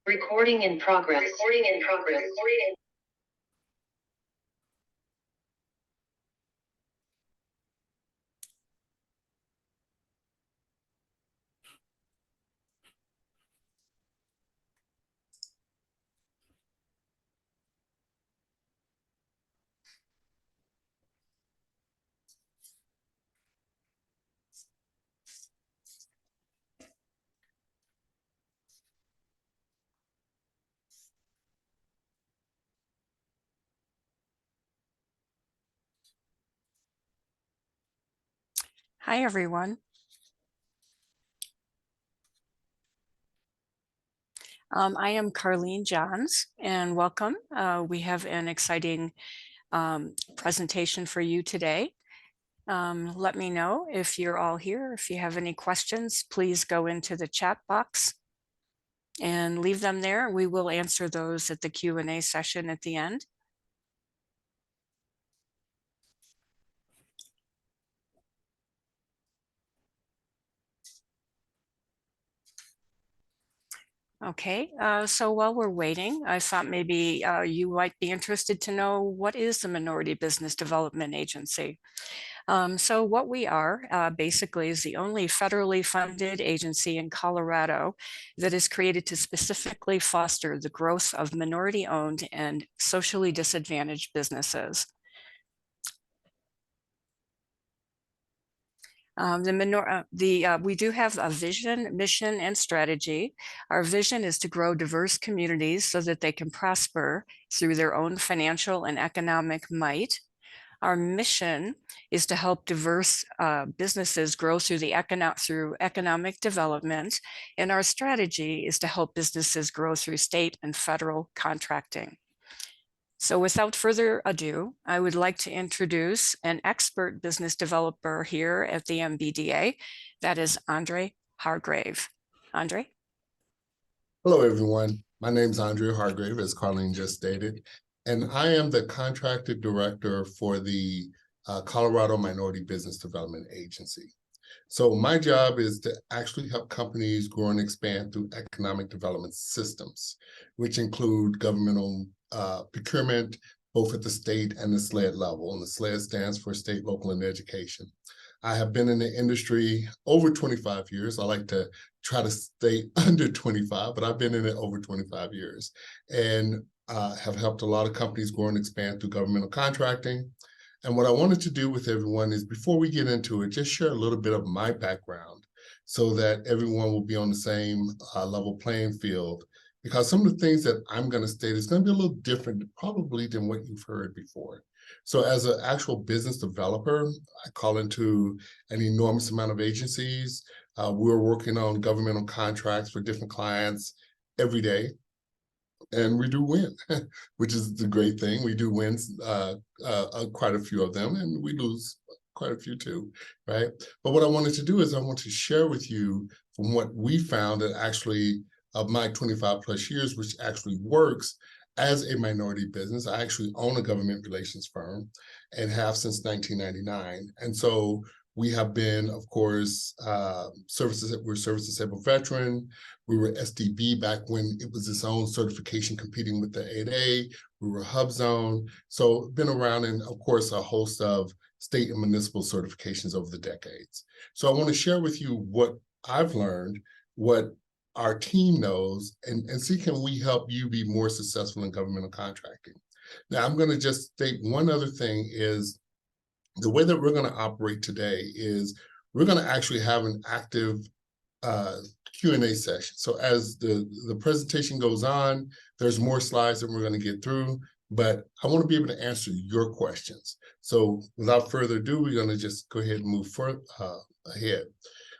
Recording in progress. Recording in progress. Hi, everyone. I am Carlene Johns, and welcome. We have an exciting presentation for you today. Let me know if you're all here. If you have any questions, please go into the chat box and leave them there. We will answer those at the Q&A session at the end. Okay, so while we're waiting, I thought maybe you might be interested to know, what is the Minority Business Development Agency? So what we are basically is the only federally funded agency in Colorado that is created to specifically foster the growth of minority-owned and socially disadvantaged businesses. We do have a vision, mission, and strategy. Our vision is to grow diverse communities so that they can prosper through their own financial and economic might. Our mission is to help diverse businesses grow through economic development, and our strategy is to help businesses grow through state and federal contracting. So without further ado, I would like to introduce an expert business developer here at the MBDA. That is Andre Hargrave. Andre? Hello, everyone. My name is Andre Hargrave, as Carlene just stated, and I am the contracted director for the Colorado Minority Business Development Agency. So my job is to actually help companies grow and expand through economic development systems, which include governmental procurement, both at the state and the SLED level. And the SLED stands for State, Local, and Education. I have been in the industry over 25 years. I like to try to stay under 25, but I've been in it over 25 years and have helped a lot of companies grow and expand through governmental contracting. And what I wanted to do with everyone is, before we get into it, just share a little bit of my background so that everyone will be on the same level playing field. Because some of the things that I'm going to state is going to be a little different probably than what you've heard before. So as an actual business developer, I call into an enormous amount of agencies. We're working on governmental contracts for different clients every day. And we do win, which is the great thing. We do win quite a few of them, and we lose quite a few too, right? But what I wanted to do is I want to share with you from what we found that actually, of my 25 plus years, which actually works as a minority business. I actually own a government relations firm and have since 1999. And so we have been, of course, we're service disabled veteran. We were SDB back when it was its own certification competing with the 8A. We were HubZone. So been around in, of course, a host of state and municipal certifications over the decades. So I want to share with you what I've learned, what our team knows, and see, can we help you be more successful in governmental contracting? Now, I'm going to just state one other thing is, the way that we're going to operate today is we're going to actually have an active Q&A session. So as the presentation goes on, there's more slides that we're going to get through, but I want to be able to answer your questions. So without further ado, we're going to just go ahead and move ahead.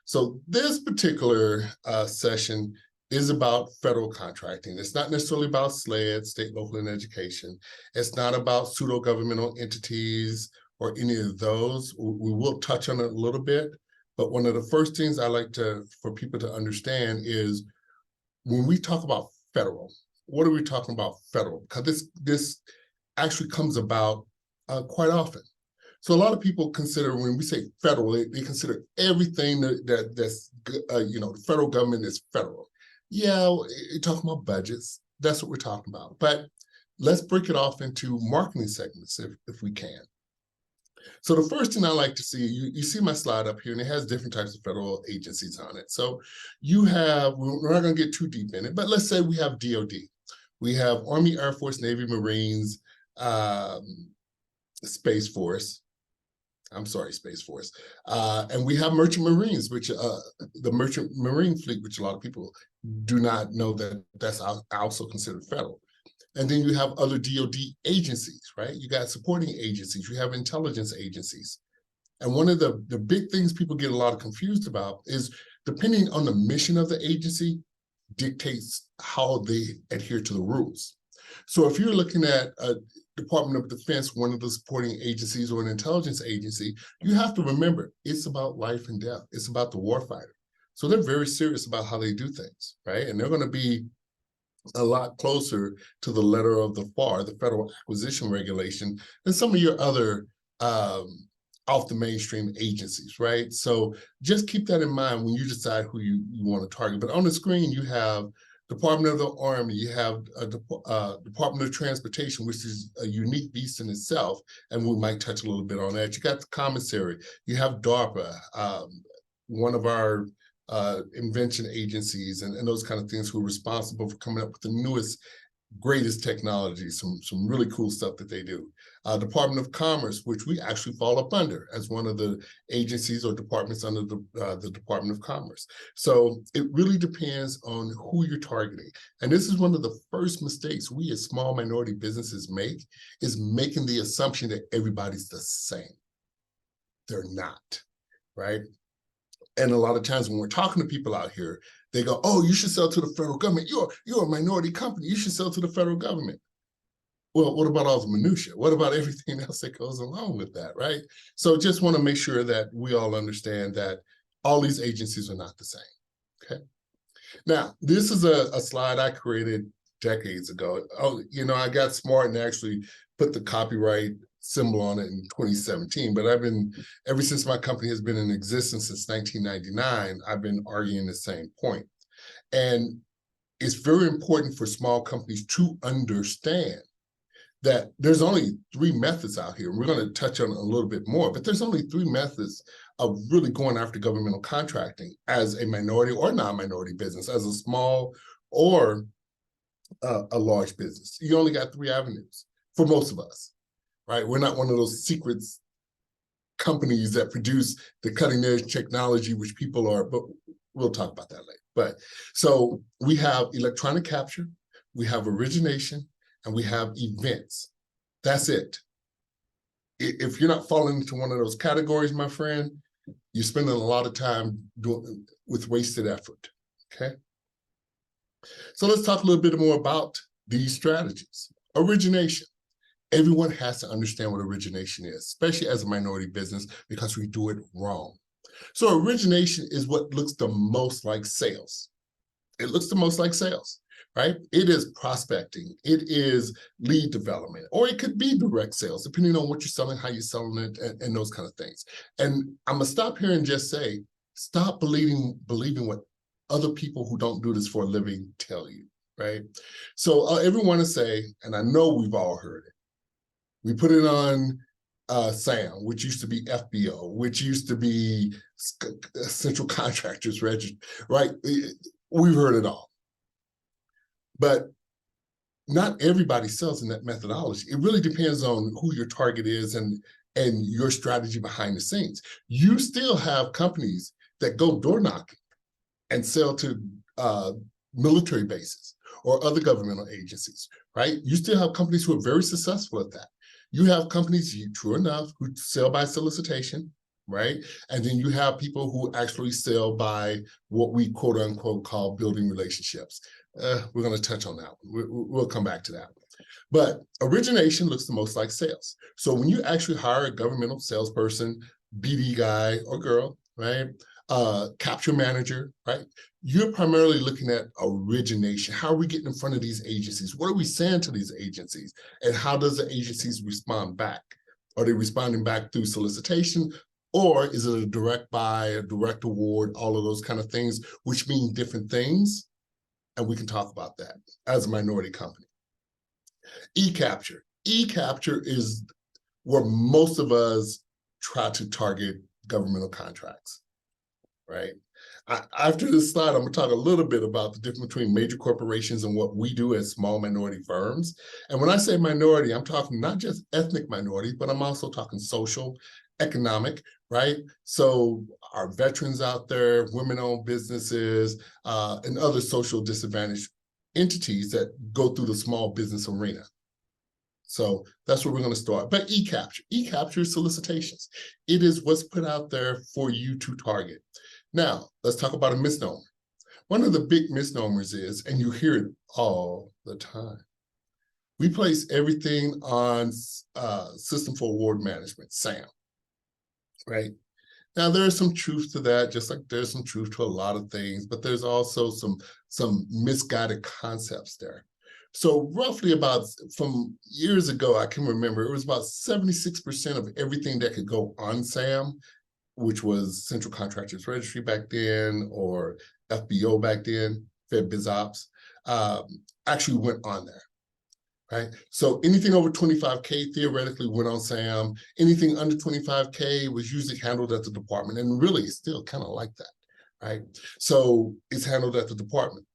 So this particular session is about federal contracting. It's not necessarily about SLED, state, local, and education. It's not about pseudo-governmental entities or any of those. We will touch on it a little bit, but one of the first things I like for people to understand is, when we talk about federal, what are we talking about federal? Because this actually comes about quite often. So a lot of people consider, when we say federal, they consider everything that's the federal government is federal. Yeah, you're talking about budgets. That's what we're talking about. But let's break it off into marketing segments if we can. So the first thing I like to see, you see my slide up here, and it has different types of federal agencies on it. So you have, we're not going to get too deep in it, but let's say we have DOD. We have Army, Air Force, Navy, Marines, Space Force. I'm sorry, Space Force. And we have Merchant Marines, which the Merchant Marine fleet, which a lot of people do not know that that's also considered federal. And then you have other DoD agencies, right? You got supporting agencies, you have intelligence agencies. And one of the big things people get a lot of confused about is depending on the mission of the agency dictates how they adhere to the rules. So if you're looking at a Department of Defense, one of the supporting agencies, or an intelligence agency, you have to remember it's about life and death. It's about the warfighter. So they're very serious about how they do things, right? And they're going to be a lot closer to the letter of the FAR, the Federal Acquisition Regulation, than some of your other off the mainstream agencies, right? So just keep that in mind when you decide who you want to target. But on the screen, you have Department of the Army, you have a Department of Transportation, which is a unique beast in itself, and we might touch a little bit on that. You got the commissary, you have DARPA, one of our invention agencies and those kind of things, who are responsible for coming up with the newest, greatest technology, some really cool stuff that they do. Department of Commerce, which we actually fall up under as one of the agencies or departments under the Department of Commerce. So it really depends on who you're targeting. And this is one of the first mistakes we as small minority businesses make, is making the assumption that everybody's the same. They're not, right? And a lot of times when we're talking to people out here, they go, oh, you should sell to the federal government. You're a minority company. You should sell to the federal government. Well, what about all the minutia? What about everything else that goes along with that, right? So just want to make sure that we all understand that all these agencies are not the same, okay? Now, this is a slide I created decades ago. Oh, I got smart and actually put the copyright symbol on it in 2017, but ever since my company has been in existence since 1999, I've been arguing the same point. And it's very important for small companies to understand that there's only 3 methods out here. We're going to touch on it a little bit more, but there's only 3 methods of really going after governmental contracting as a minority or non-minority business, as a small or a large business. You only got 3 avenues for most of us. Right? We're not one of those secret companies that produce the cutting edge technology, which people are, but we'll talk about that later. But so we have electronic capture, we have origination, and we have events. That's it. If you're not falling into one of those categories, my friend, you're spending a lot of time with wasted effort, okay? So let's talk a little bit more about these strategies. Origination. Everyone has to understand what origination is, especially as a minority business, because we do it wrong. So origination is what looks the most like sales. It looks the most like sales, right? It is prospecting. It is lead development, or it could be direct sales, depending on what you're selling, how you're selling it, and those kind of things. And I'm gonna stop here and just say, stop believing what other people who don't do this for a living tell you, right? So everyone to say, and I know we've all heard it, we put it on SAM, which used to be FBO, which used to be Central Contractors Register, right? We've heard it all. But not everybody sells in that methodology. It really depends on who your target is and your strategy behind the scenes. You still have companies that go door knocking and sell to military bases or other governmental agencies, right? You still have companies who are very successful at that. You have companies, true enough, who sell by solicitation, right? And then you have people who actually sell by what we quote unquote call building relationships. We're going to touch on that one. We'll come back to that. But origination looks the most like sales. So when you actually hire a governmental salesperson, BD guy or girl, right? Capture manager, right? You're primarily looking at origination. How are we getting in front of these agencies? What are we saying to these agencies? And how does the agencies respond back? Are they responding back through solicitation? Or is it a direct buy, a direct award, all of those kind of things, which mean different things and we can talk about that as a minority company. eCapture. eCapture is where most of us try to target governmental contracts, right? After this slide, I'm going to talk a little bit about the difference between major corporations and what we do as small minority firms. And when I say minority, I'm talking not just ethnic minority, but I'm also talking social, economic, right? So our veterans out there, women-owned businesses, and other social disadvantaged entities that go through the small business arena. So that's where we're going to start. But eCapture is solicitations. It is what's put out there for you to target. Now, let's talk about a misnomer. One of the big misnomers is, and you hear it all the time, we place everything on System for Award Management, SAM, right? Now, there's some truth to that, just like there's some truth to a lot of things, but there's also some misguided concepts there. So roughly about, from years ago, I can remember, it was about 76% of everything that could go on SAM, which was Central Contractors Registry back then, or FBO back then, FedBizOps, actually went on there, right? So anything over 25K theoretically went on SAM. Anything under 25K was usually handled at the department, and really it's still kind of like that, right? So it's handled at the department.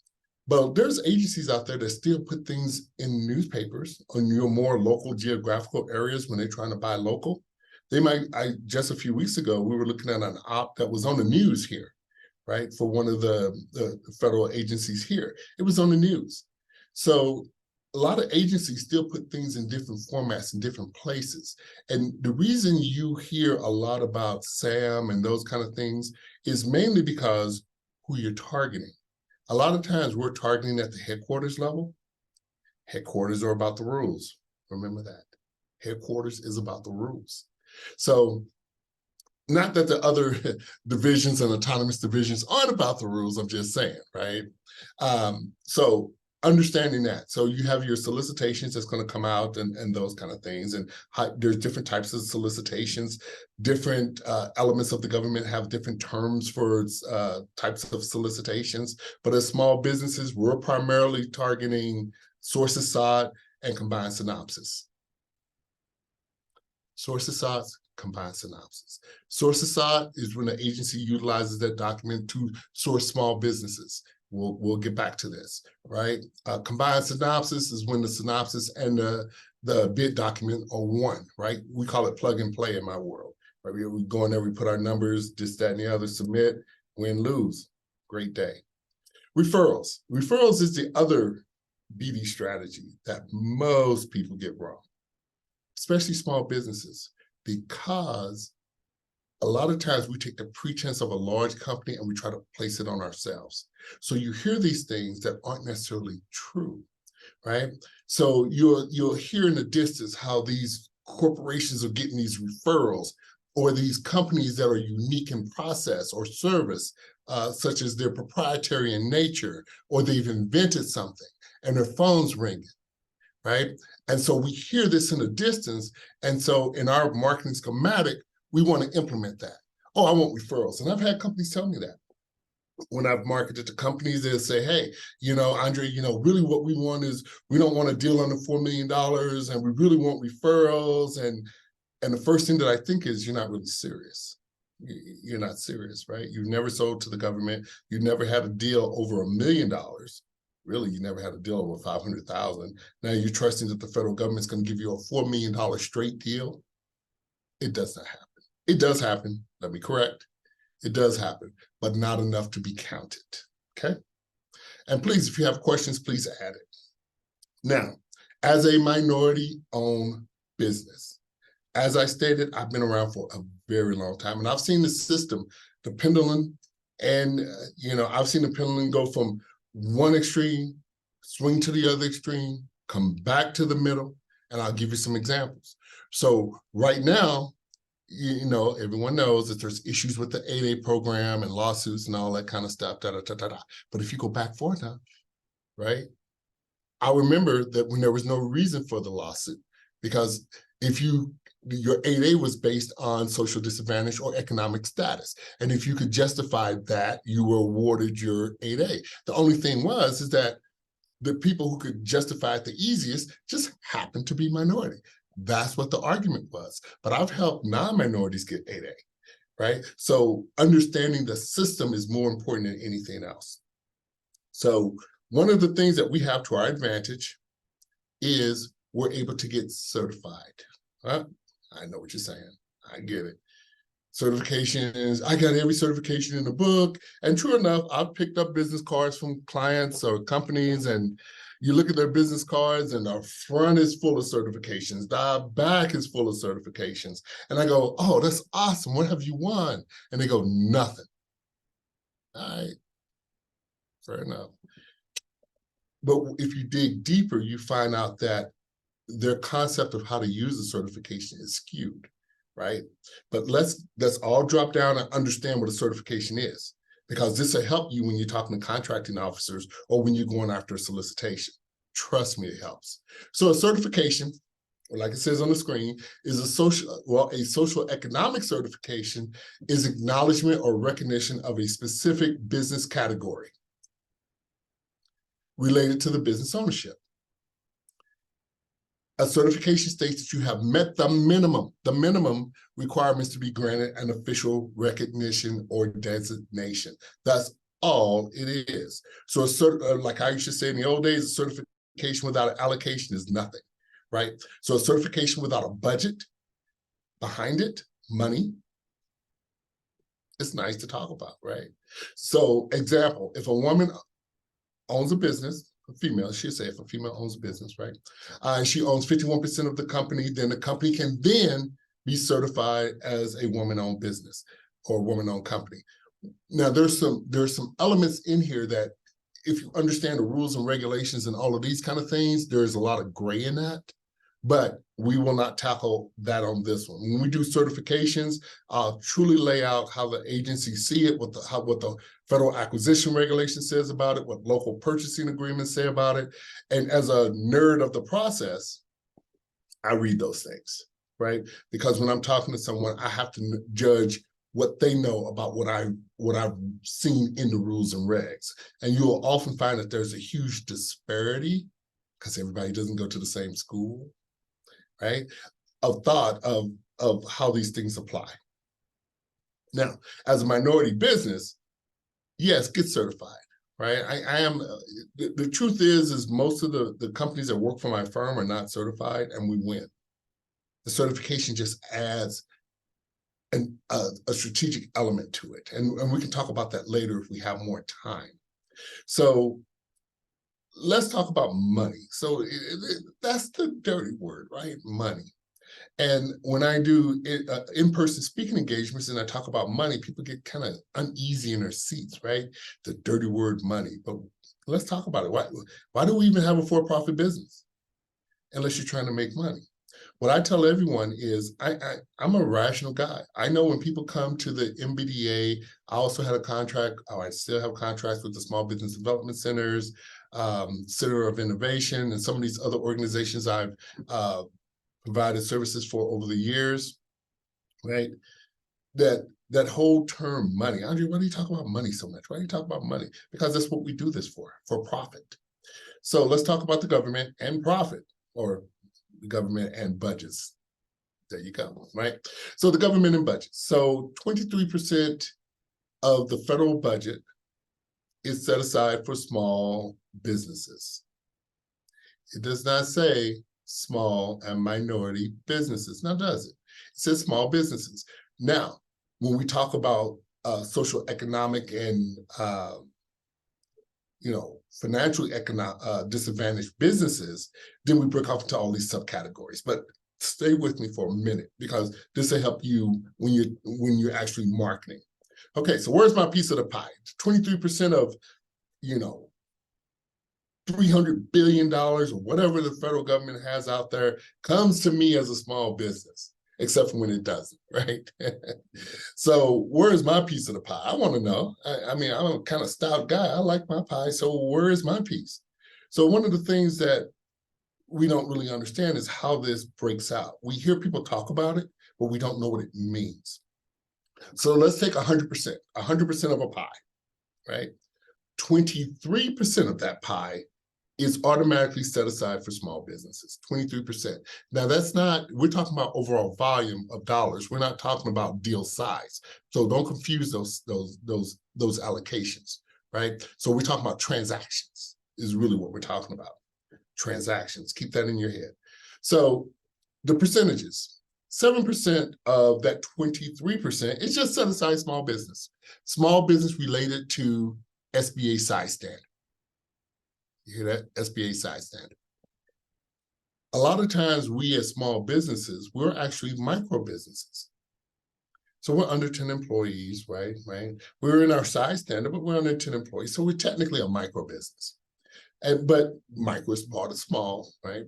But there's agencies out there that still put things in newspapers on your more local geographical areas when they're trying to buy local. They might, just a few weeks ago, we were looking at an op that was on the news here, right? For one of the federal agencies here. It was on the news. So a lot of agencies still put things in different formats in different places. And the reason you hear a lot about SAM and those kind of things is mainly because who you're targeting. A lot of times we're targeting at the headquarters level. Headquarters are about the rules. Remember that. Headquarters is about the rules. So not that the other divisions and autonomous divisions aren't about the rules, I'm just saying, right? So understanding that. So you have your solicitations that's going to come out and those kind of things. And there's different types of solicitations. Different elements of the government have different terms for types of solicitations. But as small businesses, we're primarily targeting sources sought and combined synopsis. Sources sought, combined synopsis. Sources sought is when the agency utilizes that document to source small businesses. We'll get back to this, right? Combined synopsis is when the synopsis and the bid document are one, right? We call it plug and play in my world, right? We go in there, we put our numbers, this, that, and the other, submit, win, lose. Great day. Referrals. Referrals is the other BD strategy that most people get wrong, especially small businesses, because a lot of times we take the pretense of a large company and we try to place it on ourselves. So you hear these things that aren't necessarily true, right? So you'll hear in the distance how these corporations are getting these referrals, or these companies that are unique in process or service, such as they're proprietary in nature, or they've invented something and their phone's ringing, right? And so we hear this in the distance. And so in our marketing schematic, we want to implement that. Oh, I want referrals. And I've had companies tell me that. When I've marketed to companies, they'll say, hey, Andre, really what we want is, we don't want a deal under $4 million, and we really want referrals. And the first thing that I think is, you're not really serious. You're not serious, right? You've never sold to the government. You've never had a deal over $1 million. Really, you never had a deal over 500,000. Now you're trusting that the federal government's going to give you a $4 million straight deal. It does not happen. It does happen, let me correct. It does happen, but not enough to be counted, okay? And please, if you have questions, please add it. Now, as a minority-owned business, as I stated, I've been around for a very long time, and I've seen the system, the pendulum, and I've seen the pendulum go from one extreme, swing to the other extreme, come back to the middle, and I'll give you some examples. So right now, everyone knows that there's issues with the 8A program and lawsuits and all that kind of stuff, But if you go back far enough, right? I remember that when there was no reason for the lawsuit, because If your 8A was based on social disadvantage or economic status. And if you could justify that, you were awarded your 8A. The only thing is that the people who could justify it the easiest just happened to be minority. That's what the argument was. But I've helped non-minorities get 8A, right? So understanding the system is more important than anything else. So one of the things that we have to our advantage is we're able to get certified. I know what you're saying. I get it. Certifications, I got every certification in the book. And true enough, I've picked up business cards from clients or companies, and you look at their business cards and the front is full of certifications. The back is full of certifications. And I go, oh, that's awesome. What have you won? And they go, nothing. All right, fair enough. But if you dig deeper, you find out that their concept of how to use the certification is skewed, right? But let's all drop down and understand what a certification is, because this will help you when you're talking to contracting officers or when you're going after a solicitation. Trust me, it helps. So a certification, like it says on the screen, is a social economic certification is acknowledgement or recognition of a specific business category related to the business ownership. A certification states that you have met the minimum requirements to be granted an official recognition or designation. That's all it is. So like I used to say in the old days, a certification without an allocation is nothing, right? So a certification without a budget behind it, money, it's nice to talk about, right? So example, if a woman owns a business, a female, she'll say if a female owns a business, right? And she owns 51% of the company, then the company can then be certified as a woman-owned business or woman-owned company. Now, there's some elements in here that if you understand the rules and regulations and all of these kind of things, there's a lot of gray in that, but we will not tackle that on this one. When we do certifications, I'll truly lay out how the agency see it, what the federal acquisition regulation says about it, what local purchasing agreements say about it. And as a nerd of the process, I read those things, right? Because when I'm talking to someone, I have to judge what they know about what I've seen in the rules and regs. And you'll often find that there's a huge disparity because everybody doesn't go to the same school, right? Of thought of how these things apply. Now, as a minority business, yes, get certified, right? I am, the truth is most of the companies that work for my firm are not certified, and we win. The certification just adds a strategic element to it. And we can talk about that later if we have more time. So let's talk about money. So that's the dirty word, right? Money. And when I do in-person speaking engagements and I talk about money, people get kind of uneasy in their seats, right? The dirty word money. But let's talk about it. Why do we even have a for-profit business unless you're trying to make money? What I tell everyone is I'm a rational guy. I know when people come to the MBDA, I also had a contract, I still have contracts with the Small Business Development Centers, Center of Innovation, and some of these other organizations I've provided services for over the years, right? That whole term money. Andre, why do you talk about money so much? Why do you talk about money? Because that's what we do this for profit. So let's talk about the government and profit, or the government and budgets. There you go, right? So the government and budgets. So 23% of the federal budget is set aside for small businesses. It does not say small and minority businesses. Now, does it? It says small businesses. Now, when we talk about social economic and financially disadvantaged businesses, then we break off into all these subcategories. But stay with me for a minute, because this will help you when you're actually marketing. Okay, so where's my piece of the pie? 23% of, $300 billion or whatever the federal government has out there comes to me as a small business, except for when it doesn't, right? So where's my piece of the pie? I want to know. I mean, I'm a kind of stout guy. I like my pie. So where is my piece? So one of the things that we don't really understand is how this breaks out. We hear people talk about it, but we don't know what it means. So let's take 100% of a pie, right? 23% of that pie is automatically set aside for small businesses, 23%. Now that's not, we're talking about overall volume of dollars. We're not talking about deal size. So don't confuse those allocations, right? So we're talking about transactions is really what we're talking about. Transactions, keep that in your head. So the percentages, 7% of that 23% is just set aside small business related to SBA size standard. You hear that? SBA size standard. A lot of times we as small businesses, we're actually micro businesses. So we're under 10 employees, right? We're in our size standard, but we're under 10 employees. So we're technically a micro business. But micro is part of small, right?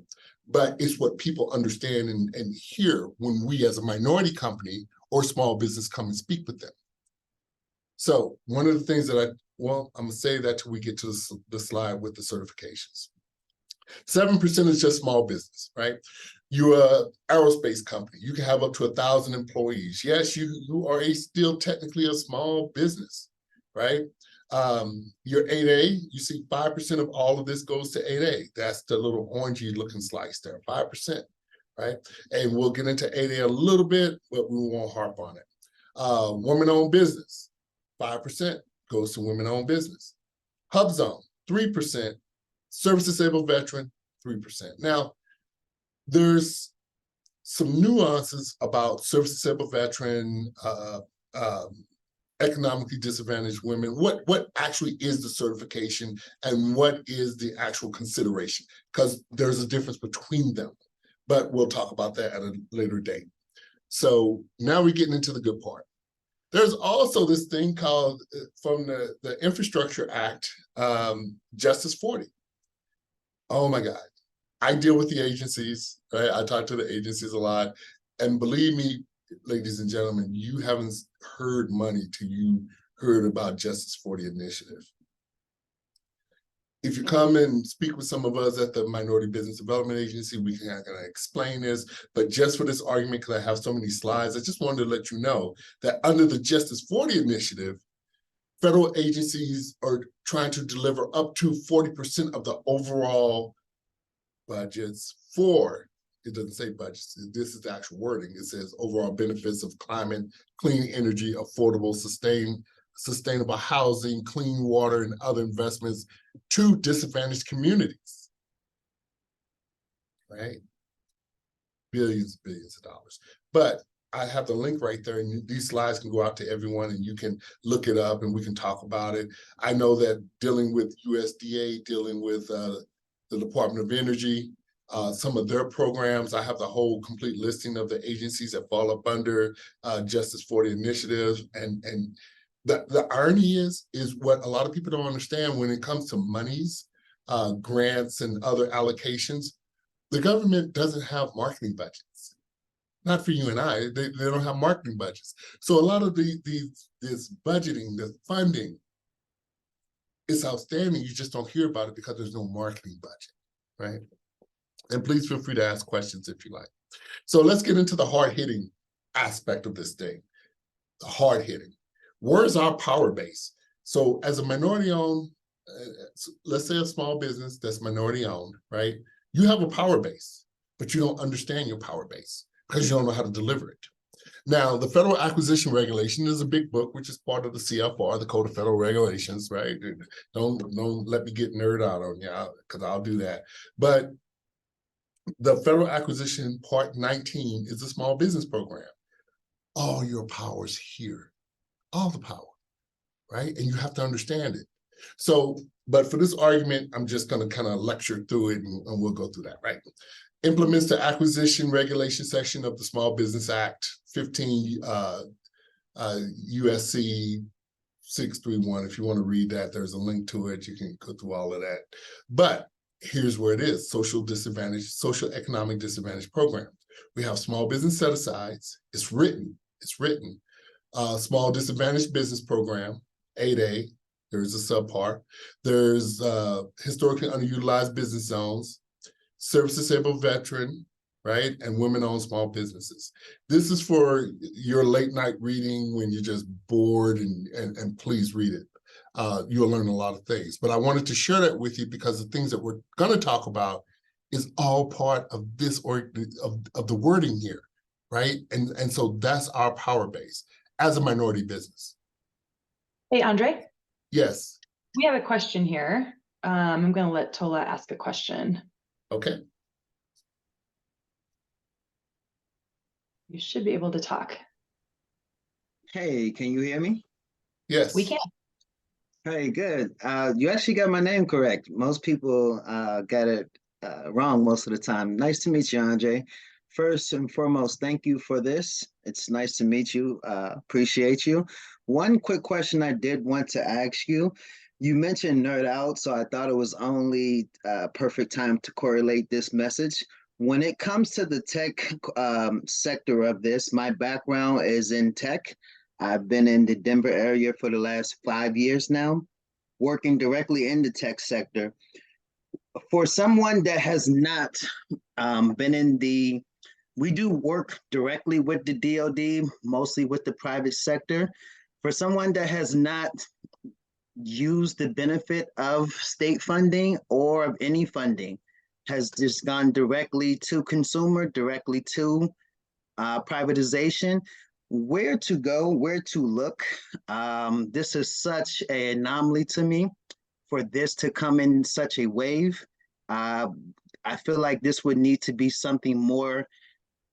But it's what people understand and hear when we as a minority company or small business come and speak with them. So one of the things that I'm gonna say that till we get to the slide with the certifications. 7% is just small business, right? You're an aerospace company. You can have up to 1,000 employees. Yes, you are still technically a small business, right? Your 8A, you see 5% of all of this goes to 8A. That's the little orangey looking slice there, 5%, right? And we'll get into 8A a little bit, but we won't harp on it. Women-owned business, 5% goes to women-owned business. HubZone, 3%. Service-disabled veteran, 3%. Now, there's some nuances about service-disabled veteran, economically disadvantaged women. What actually is the certification and what is the actual consideration? Because there's a difference between them, but we'll talk about that at a later date. So now we're getting into the good part. There's also this thing called, from the Infrastructure Act, Justice 40. Oh my God. I deal with the agencies, right? I talk to the agencies a lot. And believe me, ladies and gentlemen, you haven't heard money till you heard about Justice 40 initiative. If you come and speak with some of us at the Minority Business Development Agency, we can kind of explain this, but just for this argument, because I have so many slides, I just wanted to let you know that under the Justice 40 initiative, federal agencies are trying to deliver up to 40% of the overall budgets for, it doesn't say budgets, this is the actual wording. It says overall benefits of climate, clean energy, affordable, sustainable housing, clean water, and other investments to disadvantaged communities, right? Billions of dollars. But I have the link right there, and these slides can go out to everyone and you can look it up and we can talk about it. I know that dealing with USDA, dealing with the Department of Energy, some of their programs, I have the whole complete listing of the agencies that fall up under Justice 40 initiatives. And the irony is what a lot of people don't understand when it comes to monies, grants, and other allocations, the government doesn't have marketing budgets. Not for you and I, they don't have marketing budgets. So a lot of this budgeting, the funding, is outstanding. You just don't hear about it because there's no marketing budget, right? And please feel free to ask questions if you like. So let's get into the hard-hitting aspect of this thing, the hard-hitting. Where's our power base? So as a minority-owned, let's say a small business that's minority-owned, right? You have a power base, but you don't understand your power base because you don't know how to deliver it. Now, the Federal Acquisition Regulation is a big book, which is part of the CFR, the Code of Federal Regulations, right? Don't let me get nerd out on you, because I'll do that. But the Federal Acquisition Part 19 is a small business program. All your power's here, all the power, right? And you have to understand it. So, but for this argument, I'm just going to kind of lecture through it and we'll go through that, right? Implements the acquisition regulation section of the Small Business Act 15 USC 631. If you want to read that, there's a link to it. You can go through all of that. But here's where it is: social economic disadvantage programs. We have small business set-asides. It's written. Small disadvantaged business program, 8A. There's a subpart. There's historically underutilized business zones, service-disabled veteran, right? And women-owned small businesses. This is for your late night reading when you're just bored, and please read it. You'll learn a lot of things. But I wanted to share that with you because the things that we're going to talk about is all part of this of the wording here, right? And so that's our power base as a minority business. Hey, Andre, Yes. we have a question here. I'm going to let Tola ask a question. Okay. You should be able to talk. Hey, can you hear me? Yes. We can. Hey, good. You actually got my name correct. Most people got it wrong most of the time. Nice to meet you, Andre. First and foremost, thank you for this. It's nice to meet you. Appreciate you. One quick question I did want to ask you. You mentioned Nerd Out, so I thought it was only perfect time to correlate this message. When it comes to the tech sector of this, my background is in tech. I've been in the Denver area for the last 5 years now, working directly in the tech sector. For someone that has not been in the, we do work directly with the DoD, mostly with the private sector. For someone that has not used the benefit of state funding or of any funding, has just gone directly to consumer, directly to privatization, where to go, where to look. This is such an anomaly to me for this to come in such a wave. I feel like this would need to be something more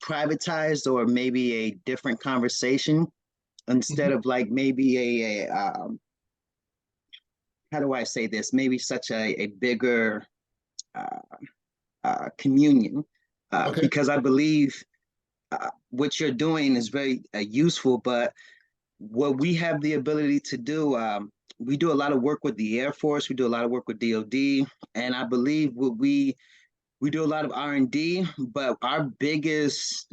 privatized or maybe a different conversation instead of like maybe how do I say this? Maybe such a bigger communion, Okay. because I believe what you're doing is very useful, but what we have the ability to do, we do a lot of work with the Air Force, we do a lot of work with DoD, and I believe what we do a lot of R&D, but our biggest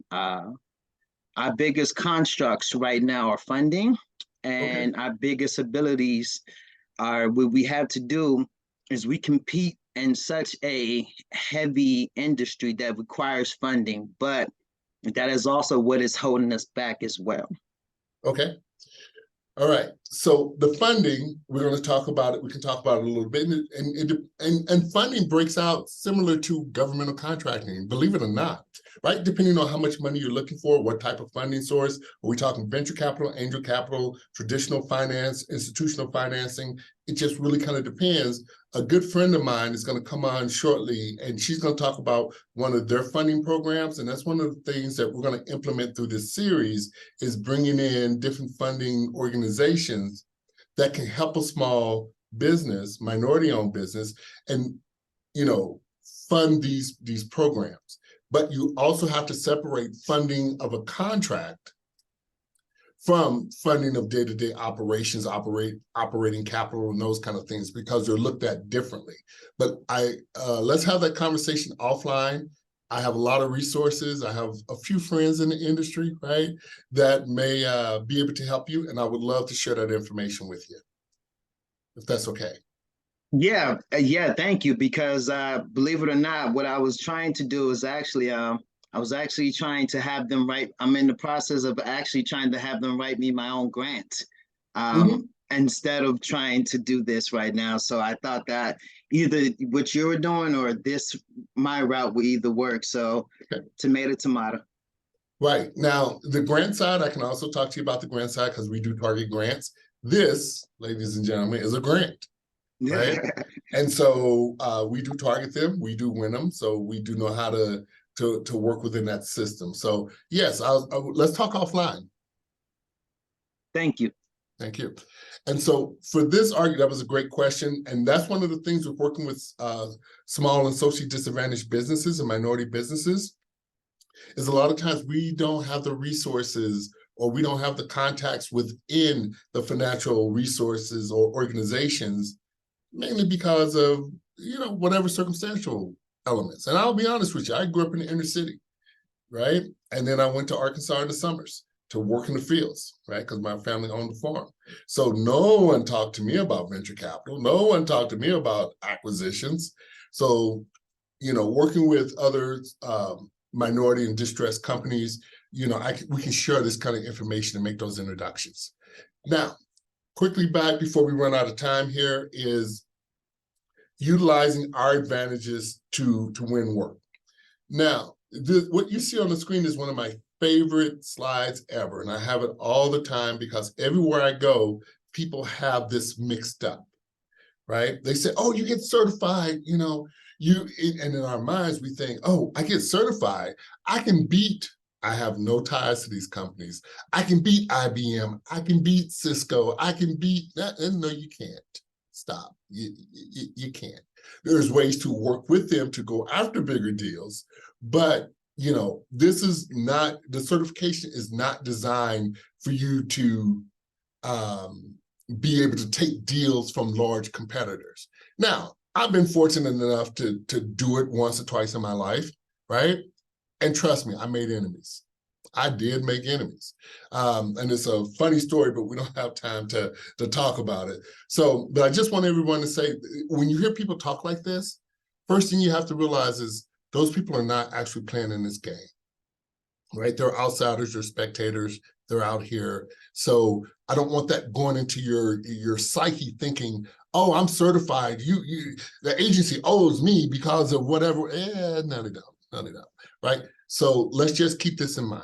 constructs right now are funding, and our biggest abilities are what we have to do is we compete in such a heavy industry that requires funding, but that is also what is holding us back as well. Okay. All right. So the funding, we're going to talk about it. We can talk about it a little bit. And funding breaks out similar to governmental contracting, believe it or not, right? Depending on how much money you're looking for, what type of funding source. Are we talking venture capital, angel capital, traditional finance, institutional financing? It just really kind of depends. A good friend of mine is going to come on shortly, and she's going to talk about one of their funding programs. And that's one of the things that we're going to implement through this series is bringing in different funding organizations that can help a small business, minority-owned business, and fund these programs. But you also have to separate funding of a contract from funding of day-to-day operations, operating capital, and those kind of things, because they're looked at differently. But let's have that conversation offline. I have a lot of resources. I have a few friends in the industry, right, that may be able to help you, and I would love to share that information with you, if that's okay. Yeah, thank you. Because believe it or not, what I was trying to do is actually, I was actually trying to have them write. I'm in the process of actually trying to have them write me my own grant, instead of trying to do this right now. So I thought that either what you were doing or my route would either work. So tomato, tomato. Right. Now, the grant side, I can also talk to you about the grant side because we do target grants. This, ladies and gentlemen, is a grant. Right. And so we do target them, we do win them. So we do know how to work within that system. So yes, let's talk offline. Thank you. Thank you. And so for this argument, that was a great question. And that's one of the things with working with small and socially disadvantaged businesses and minority businesses is a lot of times we don't have the resources or we don't have the contacts within the financial resources or organizations, mainly because of, whatever circumstantial elements. And I'll be honest with you, I grew up in the inner city, right? And then I went to Arkansas in the summers to work in the fields, right? Because my family owned a farm. So no one talked to me about venture capital. No one talked to me about acquisitions. So, working with other minority and distressed companies, we can share this kind of information and make those introductions. Now, quickly back before we run out of time here is utilizing our advantages to win work. Now, what you see on the screen is one of my favorite slides ever, and I have it all the time because everywhere I go, people have this mixed up, right? They say, oh, you get certified, and in our minds, we think, oh, I get certified, I have no ties to these companies. I can beat IBM, I can beat Cisco, I can beat, no, you can't. Stop, you can't. There's ways to work with them to go after bigger deals, but this is not, the certification is not designed for you to be able to take deals from large competitors. Now, I've been fortunate enough to do it once or twice in my life, right? And trust me, I made enemies. I did make enemies. And it's a funny story, but we don't have time to talk about it. So, but I just want everyone to say, when you hear people talk like this, first thing you have to realize is those people are not actually playing in this game, right? They're outsiders, they're spectators, they're out here. So I don't want that going into your psyche thinking, oh, I'm certified. The agency owes me because of whatever. No, they don't, right? So let's just keep this in mind.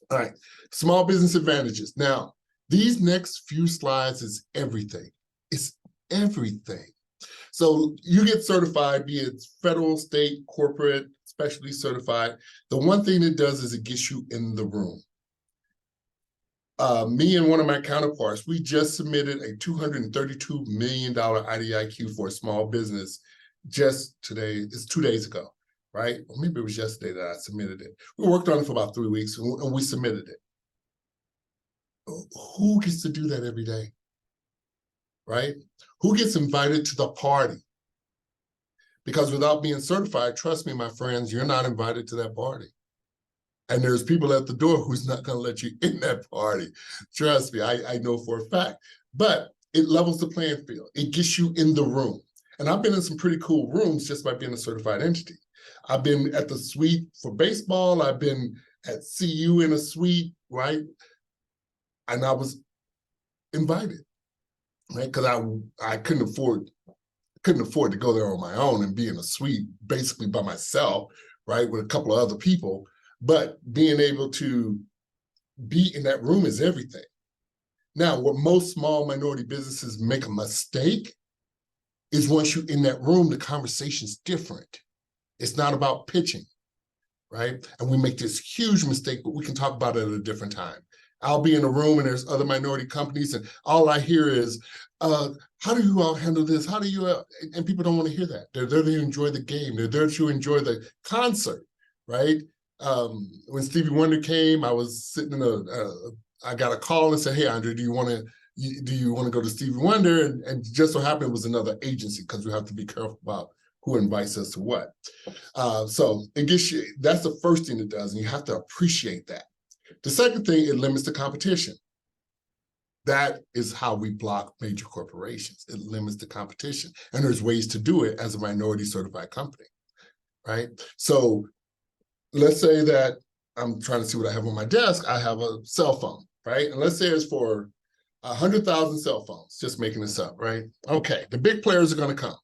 All right, small business advantages. Now, these next few slides is everything. It's everything. So you get certified, be it federal, state, corporate, specialty certified. The one thing it does is it gets you in the room. Me and one of my counterparts, we just submitted a $232 million IDIQ for a small business just today. It's 2 days ago, right? Or maybe it was yesterday that I submitted it. We worked on it for about 3 weeks and we submitted it. Who gets to do that every day, right? Who gets invited to the party? Because without being certified, trust me, my friends, you're not invited to that party. And there's people at the door who's not going to let you in that party. Trust me, I know for a fact. But it levels the playing field. It gets you in the room. And I've been in some pretty cool rooms just by being a certified entity. I've been at the suite for baseball. I've been at CU in a suite, right? And I was invited, right? Because I couldn't afford to go there on my own and be in a suite basically by myself, right, with a couple of other people. But being able to be in that room is everything. Now, what most small minority businesses make a mistake is once you're in that room, the conversation's different. It's not about pitching, right? And we make this huge mistake, but we can talk about it at a different time. I'll be in a room and there's other minority companies and all I hear is, how do you all handle this? How do you, and people don't want to hear that. They're there to enjoy the game. They're there to enjoy the concert, right? When Stevie Wonder came, I was sitting in I got a call and said, hey, Andre, do you want to go to Stevie Wonder? And just so happened it was another agency because we have to be careful about who invites us to what. So it gets you, that's the first thing it does, and you have to appreciate that. The second thing, it limits the competition. That is how we block major corporations. It limits the competition. And there's ways to do it as a minority certified company, right? So let's say that I'm trying to see what I have on my desk. I have a cell phone, right? And let's say it's for 100,000 cell phones, just making this up, right? Okay, the big players are going to come.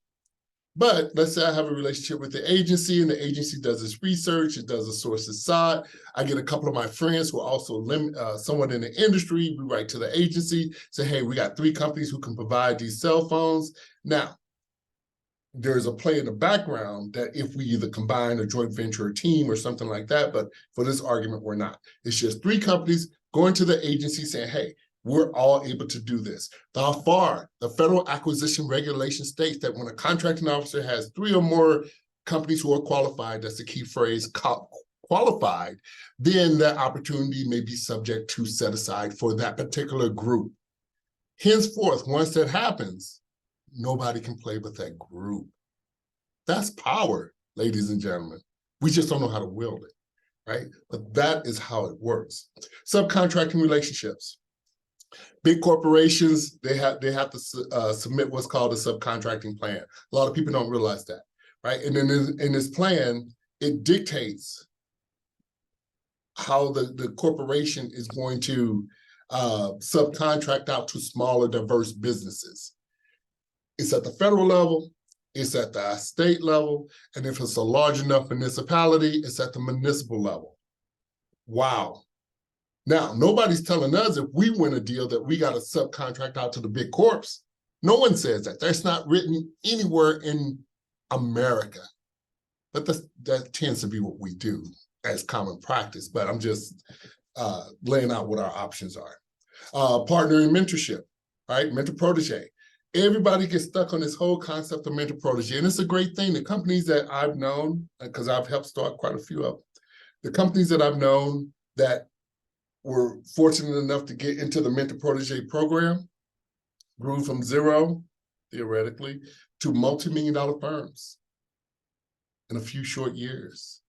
But let's say I have a relationship with the agency and the agency does its research, it does a sources sought. I get a couple of my friends who are also somewhat in the industry. We write to the agency, say, hey, we got 3 companies who can provide these cell phones. Now, there's a play in the background that if we either combine a joint venture or team or something like that, but for this argument, we're not. It's just 3 companies going to the agency saying, hey, we're all able to do this. The FAR, the Federal Acquisition Regulation, states that when a contracting officer has 3 or more companies who are qualified, that's the key phrase, qualified, then that opportunity may be subject to set aside for that particular group. Henceforth, once that happens, nobody can play with that group. That's power, ladies and gentlemen. We just don't know how to wield it, right? But that is how it works. Subcontracting relationships. Big corporations, they have to submit what's called a subcontracting plan. A lot of people don't realize that, right? And then in this plan, it dictates how the corporation is going to subcontract out to smaller, diverse businesses. It's at the federal level, it's at the state level, and if it's a large enough municipality, it's at the municipal level. Wow. Now, nobody's telling us if we win a deal that we got to subcontract out to the big corps. No one says that. That's not written anywhere in America. But that tends to be what we do as common practice. But I'm just laying out what our options are. Partner in mentorship, right? Mentor protege. Everybody gets stuck on this whole concept of mentor protege. And it's a great thing. The companies that I've known, because I've helped start quite a few of them, the companies that I've known that were fortunate enough to get into the mentor protege program grew from zero, theoretically, to multi-million-dollar firms in a few short years,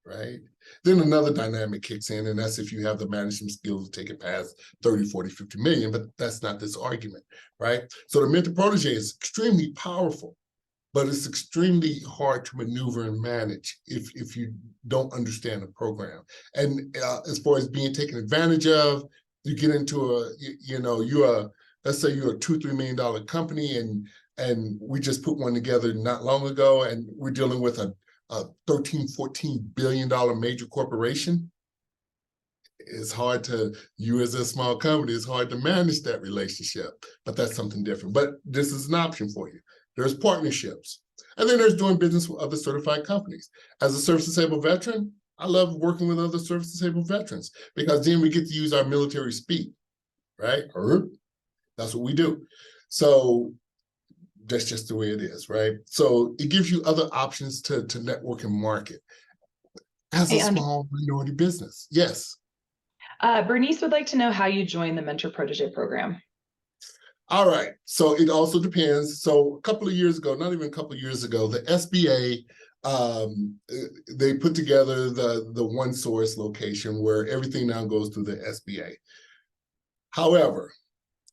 right? Then another dynamic kicks in, and that's if you have the management skills to take it past 30, 40, 50 million, but that's not this argument, right? So the mentor protege is extremely powerful, but it's extremely hard to maneuver and manage if you don't understand the program. And as far as being taken advantage of, you get into let's say you're a $2-3 million company, and we just put one together not long ago, and we're dealing with a $13-14 billion major corporation. It's hard to, you as a small company, it's hard to manage that relationship, but that's something different. But this is an option for you. There's partnerships. And then there's doing business with other certified companies. As a service-disabled veteran, I love working with other service-disabled veterans because then we get to use our military speak, right? That's what we do. So that's just the way it is, right? So it gives you other options to network and market as a small minority business. Yes. Bernice would like to know how you joined the Mentor Protege program. All right. So it also depends. So a couple of years ago, not even a couple of years ago, the SBA, they put together the one source location where everything now goes through the SBA. However,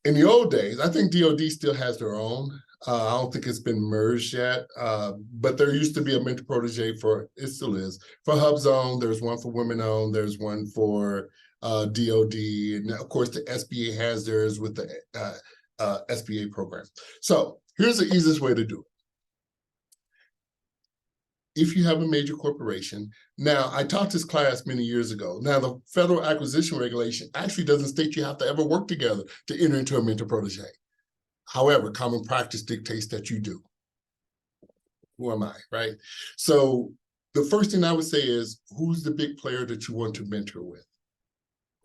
in the old days, I think DOD still has their own. I don't think it's been merged yet, but there used to be a mentor protege it still is, for HubZone. There's one for women owned. There's one for DOD. And of course, the SBA has theirs with the SBA program. So here's the easiest way to do it. If you have a major corporation, now I taught this class many years ago. Now the federal acquisition regulation actually doesn't state you have to ever work together to enter into a mentor protege. However, common practice dictates that you do. Who am I, right? So the first thing I would say is, who's the big player that you want to mentor with?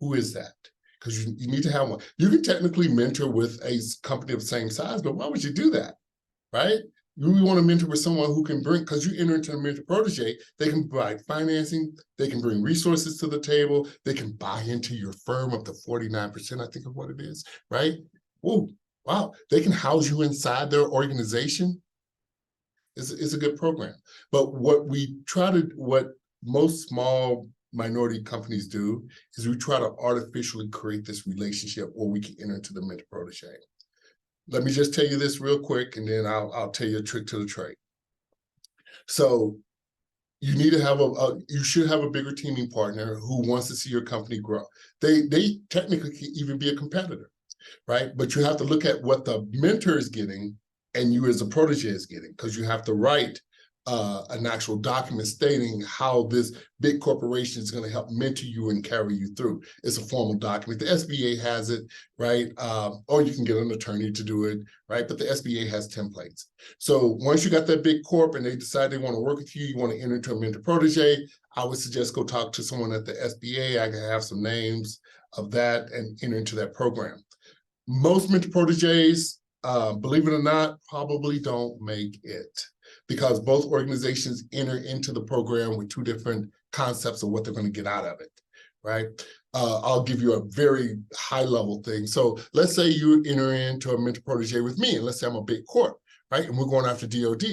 Who is that? Because you need to have one. You can technically mentor with a company of the same size, but why would you do that, right? You want to mentor with someone who can bring, because you enter into a mentor protege, they can provide financing, they can bring resources to the table, they can buy into your firm up to 49%, I think of what it is, right? Whoa. Wow, they can house you inside their organization. It's a good program. But what most small minority companies do is we try to artificially create this relationship where we can enter into the mentor protege. Let me just tell you this real quick, and then I'll tell you a trick to the trade. So you need to have you should have a bigger teaming partner who wants to see your company grow. They technically can even be a competitor, right? But you have to look at what the mentor is getting and you as a protege is getting, because you have to write an actual document stating how this big corporation is going to help mentor you and carry you through. It's a formal document. The SBA has it, right? Or you can get an attorney to do it, right? But the SBA has templates. So once you got that big corp and they decide they want to work with you, you want to enter into a mentor protege, I would suggest go talk to someone at the SBA. I can have some names of that and enter into that program. Most mentor proteges, believe it or not, probably don't make it, because both organizations enter into the program with two different concepts of what they're going to get out of it, right? I'll give you a very high level thing. So let's say you enter into a mentor protege with me, and let's say I'm a big corp, right? And we're going after DOD.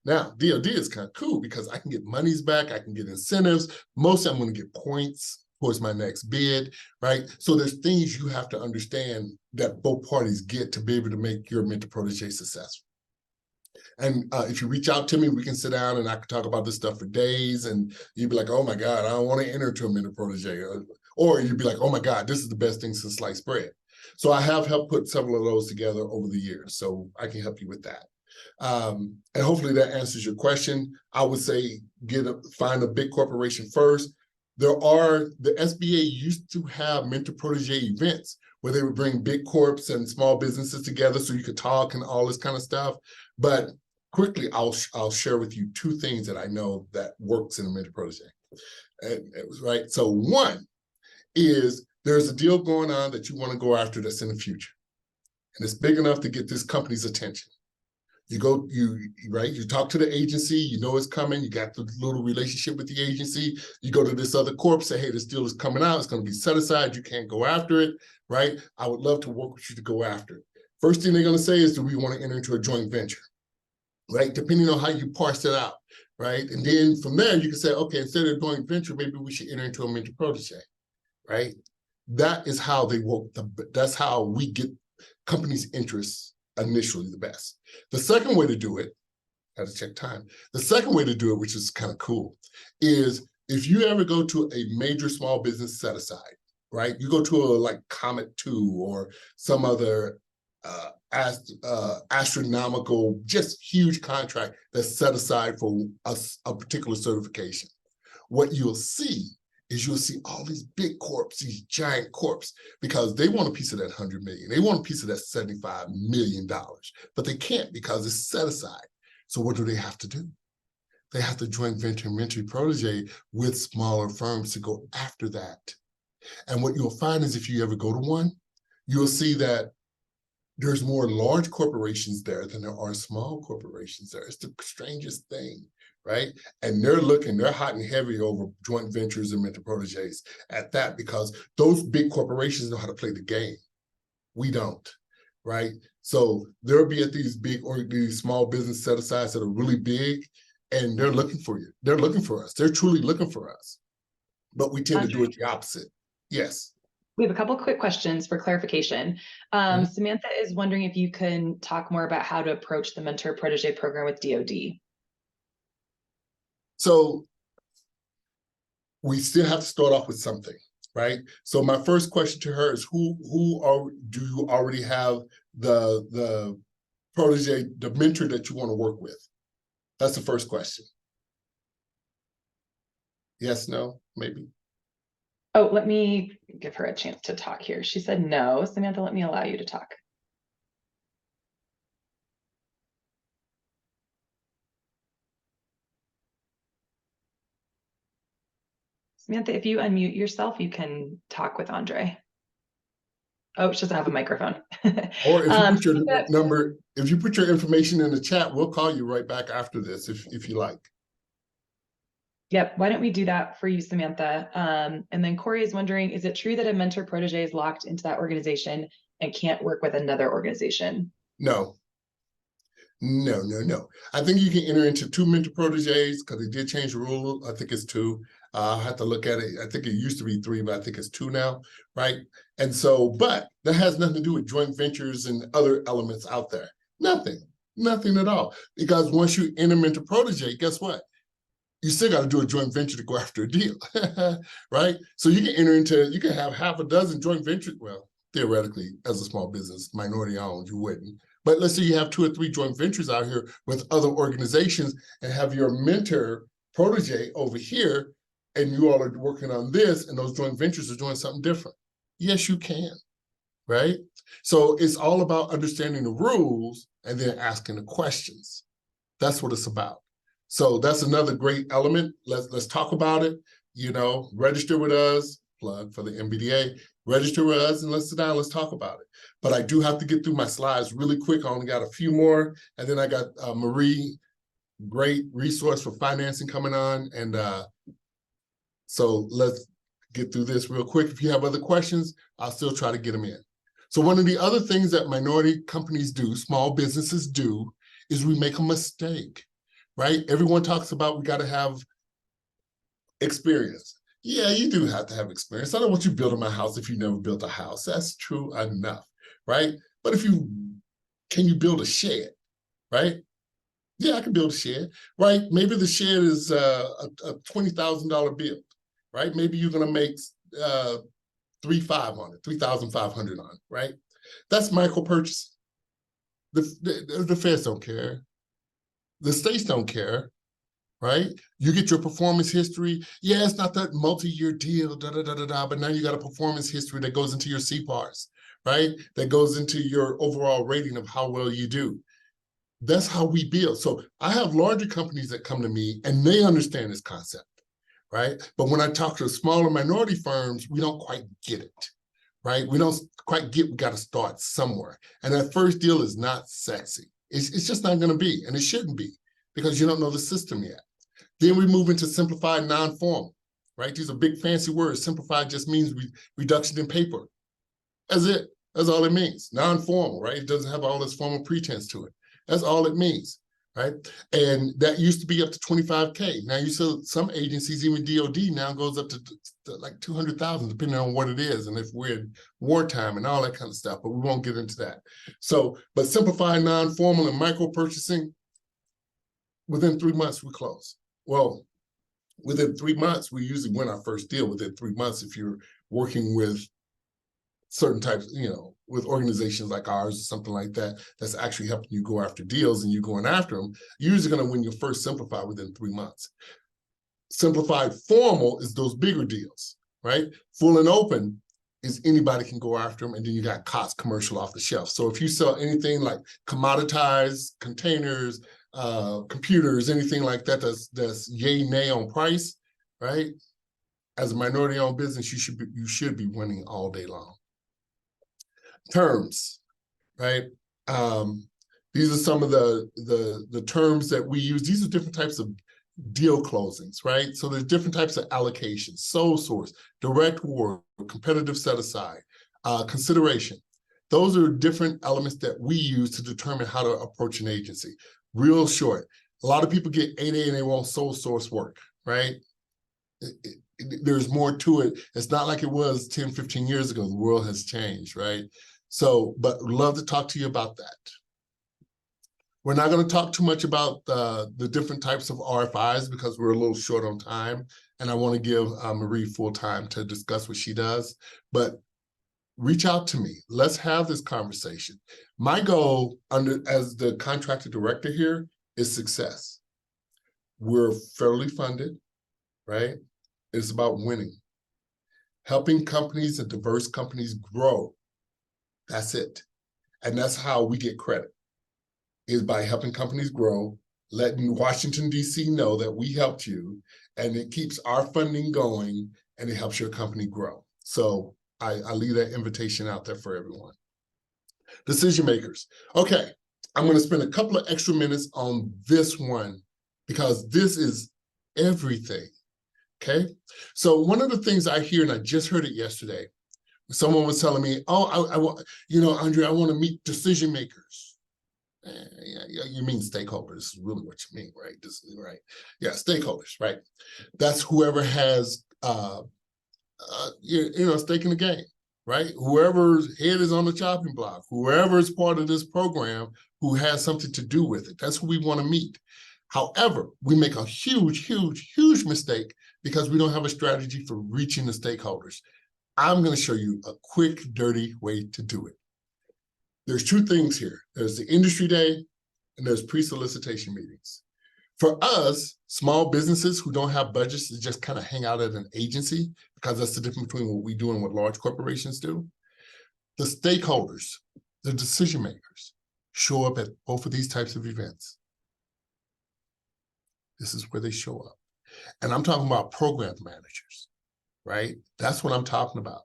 Now, DOD is kind of cool because I can get monies back, I can get incentives. Most I'm going to get points towards my next bid, right? So there's things you have to understand that both parties get to be able to make your mentor protege successful. And if you reach out to me, we can sit down and I can talk about this stuff for days. And you'd be like, oh my God, I don't want to enter into a mentor protege. Or you'd be like, oh my God, this is the best thing since sliced bread. So I have helped put several of those together over the years. So I can help you with that. And hopefully that answers your question. I would say find a big corporation first. The SBA used to have mentor protege events where they would bring big corps and small businesses together so you could talk and all this kind of stuff. But quickly, I'll share with you two things that I know that works in a mentor protege. And it was right. So one is there's a deal going on that you want to go after that's in the future. And it's big enough to get this company's attention. You talk to the agency, you know it's coming, you got the little relationship with the agency, you go to this other corp, say, hey, this deal is coming out, it's going to be set aside, you can't go after it, right? I would love to work with you to go after it. First thing they're going to say is, do we want to enter into a joint venture, right? Depending on how you parse it out, right? And then from there, you can say, okay, instead of joint venture, maybe we should enter into a mentor protege, right? That is how they work. That's how we get companies' interests initially the best. The second way to do it, I had to check time. The second way to do it, which is kind of cool, is if you ever go to a major small business set aside, right? You go to a like Comet 2 or some other astronomical, just huge contract that's set aside for a particular certification. What you'll see is you'll see all these big corps, these giant corps, because they want a piece of that 100 million. They want a piece of that $75 million, but they can't because it's set aside. So what do they have to do? They have to joint venture mentor protege with smaller firms to go after that. And what you'll find is if you ever go to one, you'll see that there's more large corporations there than there are small corporations there. It's the strangest thing, right? And they're hot and heavy over joint ventures and mentor proteges at that, because those big corporations know how to play the game. We don't, right? So they'll be at these big or these small business set-asides that are really big, and they're looking for you. They're looking for us. They're truly looking for us. But we tend to do it the opposite. Yes. We have a couple quick questions for clarification. Samantha is wondering if you can talk more about how to approach the mentor protege program with DoD. So we still have to start off with something, right? So my first question to her is, do you already have the protege, the mentor that you want to work with? That's the first question. Yes, no, maybe. Oh, let me give her a chance to talk here. She said no. Samantha, let me allow you to talk. Samantha, if you unmute yourself, you can talk with Andre. Oh, she doesn't have a microphone. Or if you put your number, if you put your information in the chat, we'll call you right back after this if you like. Yep, why don't we do that for you, Samantha? And then Corey is wondering, is it true that a mentor protege is locked into that organization and can't work with another organization? No. No. I think you can enter into 2 mentor proteges because they did change the rule. I think it's 2. I have to look at it. I think it used to be 3, but I think it's 2 now, right? And so, but that has nothing to do with joint ventures and other elements out there. Nothing at all. Because once you enter mentor protege, guess what? You still got to do a joint venture to go after a deal, right? So you can have half a dozen joint ventures. Well, theoretically, as a small business, minority owned, you wouldn't. But let's say you have 2 or 3 joint ventures out here with other organizations and have your mentor protege over here, and you all are working on this, and those joint ventures are doing something different. Yes, you can, right? So it's all about understanding the rules and then asking the questions. That's what it's about. So that's another great element. Let's talk about it. Register with us, plug for the MBDA, register with us, and let's sit down, let's talk about it. But I do have to get through my slides really quick. I only got a few more. And then I got Marie, great resource for financing coming on. And so let's get through this real quick. If you have other questions, I'll still try to get them in. So one of the other things that minority companies do, small businesses do, is we make a mistake. Right? Everyone talks about we got to have experience. Yeah, you do have to have experience. I don't want you building my house if you never built a house. That's true enough, right? But can you build a shed, right? Yeah, I can build a shed, right? Maybe the shed is a $20,000 build, right? Maybe you're gonna make $3,500 on it, $3,500 on it, right? That's micro purchase. The feds don't care. The states don't care, right? You get your performance history. Yeah, it's not that multi-year deal, but now you got a performance history that goes into your CPARs, right? That goes into your overall rating of how well you do. That's how we build. So I have larger companies that come to me and they understand this concept, right? But when I talk to smaller minority firms, we don't quite get it, right? We don't quite get, we got to start somewhere. And that first deal is not sexy. It's just not going to be, and it shouldn't be, because you don't know the system yet. Then we move into simplified non-formal, right? These are big fancy words. Simplified just means reduction in paper. That's it. That's all it means. Non-formal, right? It doesn't have all this formal pretense to it. That's all it means, right? And that used to be up to 25K. Now you see some agencies, even DOD now goes up to like 200,000, depending on what it is. And if we're in wartime and all that kind of stuff, but we won't get into that. So, but simplified non-formal and micro purchasing, within 3 months, we close. Well, within 3 months, we usually win our first deal within 3 months if you're working with certain types, with organizations like ours or something like that, that's actually helping you go after deals and you're going after them, you're usually going to win your first simplified within 3 months. Simplified formal is those bigger deals, right? Full and open is anybody can go after them, and then you got cost commercial off the shelf. So if you sell anything like commoditized containers, computers, anything like that, that's yay nay on price, right? As a minority-owned business, you should be winning all day long. Terms, right? These are some of the terms that we use. These are different types of deal closings, right? So there's different types of allocations: sole source, direct award, competitive set aside, consideration. Those are different elements that we use to determine how to approach an agency. Real short, a lot of people get 8A and they want sole source work, right? There's more to it. It's not like it was 10, 15 years ago. The world has changed, right? So, but love to talk to you about that. We're not going to talk too much about the different types of RFIs because we're a little short on time, and I want to give Marie full time to discuss what she does. But reach out to me. Let's have this conversation. My goal as the contractor director here is success. We're federally funded, right? It's about winning, helping companies and diverse companies grow. That's it. And that's how we get credit, is by helping companies grow, letting Washington, D.C. know that we helped you, and it keeps our funding going, and it helps your company grow. So I leave that invitation out there for everyone. Decision makers. Okay, I'm going to spend a couple of extra minutes on this one because this is everything. Okay, so one of the things I hear, and I just heard it yesterday, someone was telling me, oh, I want, Andre, I want to meet decision makers. You mean stakeholders, is really what you mean, right? Right. Yeah, stakeholders, right? That's whoever has, stake in the game, right? Whoever's head is on the chopping block, whoever is part of this program who has something to do with it, that's who we want to meet. However, we make a huge, huge, huge mistake because we don't have a strategy for reaching the stakeholders. I'm going to show you a quick, dirty way to do it. There's two things here. There's the industry day and there's pre-solicitation meetings. For us, small businesses who don't have budgets to just kind of hang out at an agency, because that's the difference between what we do and what large corporations do, the stakeholders, the decision makers, show up at both of these types of events. This is where they show up. And I'm talking about program managers, right? That's what I'm talking about.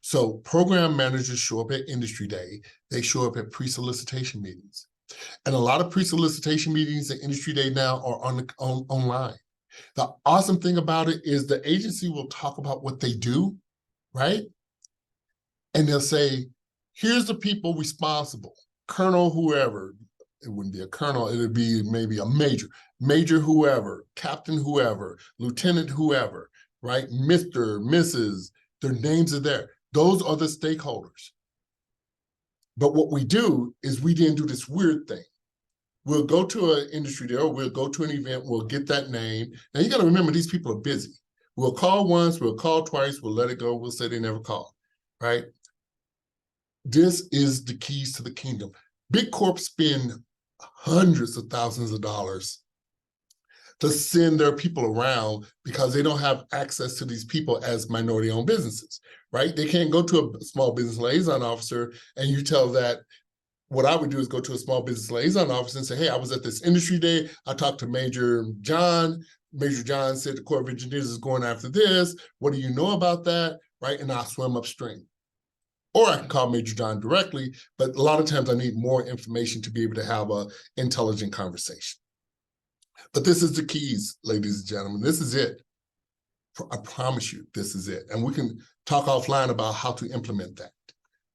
So program managers show up at industry day. They show up at pre-solicitation meetings. And a lot of pre-solicitation meetings at industry day now are online. The awesome thing about it is the agency will talk about what they do, right? And they'll say, here's the people responsible, colonel, whoever. It wouldn't be a colonel, it would be maybe a major whoever, captain whoever, lieutenant whoever, right? Mr., Mrs., their names are there. Those are the stakeholders. But what we do is we then do this weird thing. We'll go to an industry day, or we'll go to an event, we'll get that name. Now you got to remember, these people are busy. We'll call once, we'll call twice, we'll let it go, we'll say they never called, right? This is the keys to the kingdom. Big corps spend hundreds of thousands of dollars to send their people around because they don't have access to these people as minority-owned businesses, right? They can't go to a small business liaison officer and you tell that. What I would do is go to a small business liaison office and say, hey, I was at this industry day. I talked to Major John. Major John said the Corps of Engineers is going after this. What do you know about that? Right? And I'll swim upstream. Or I can call Major John directly, but a lot of times I need more information to be able to have an intelligent conversation. But this is the keys, ladies and gentlemen. This is it. I promise you, this is it. And we can talk offline about how to implement that.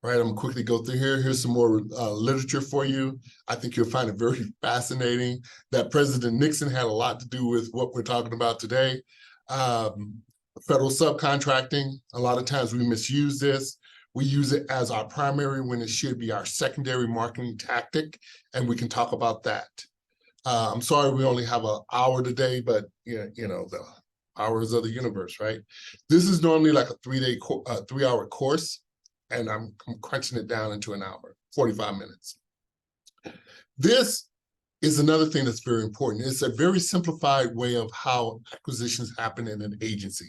Right, I'm gonna quickly go through here. Here's some more literature for you. I think you'll find it very fascinating that President Nixon had a lot to do with what we're talking about today. Federal subcontracting, a lot of times we misuse this. We use it as our primary when it should be our secondary marketing tactic, and we can talk about that. I'm sorry we only have an hour today, but you know the hours of the universe, right? This is normally like a 3-hour course. And I'm crunching it down into an hour, 45 minutes. This is another thing that's very important. It's a very simplified way of how acquisitions happen in an agency.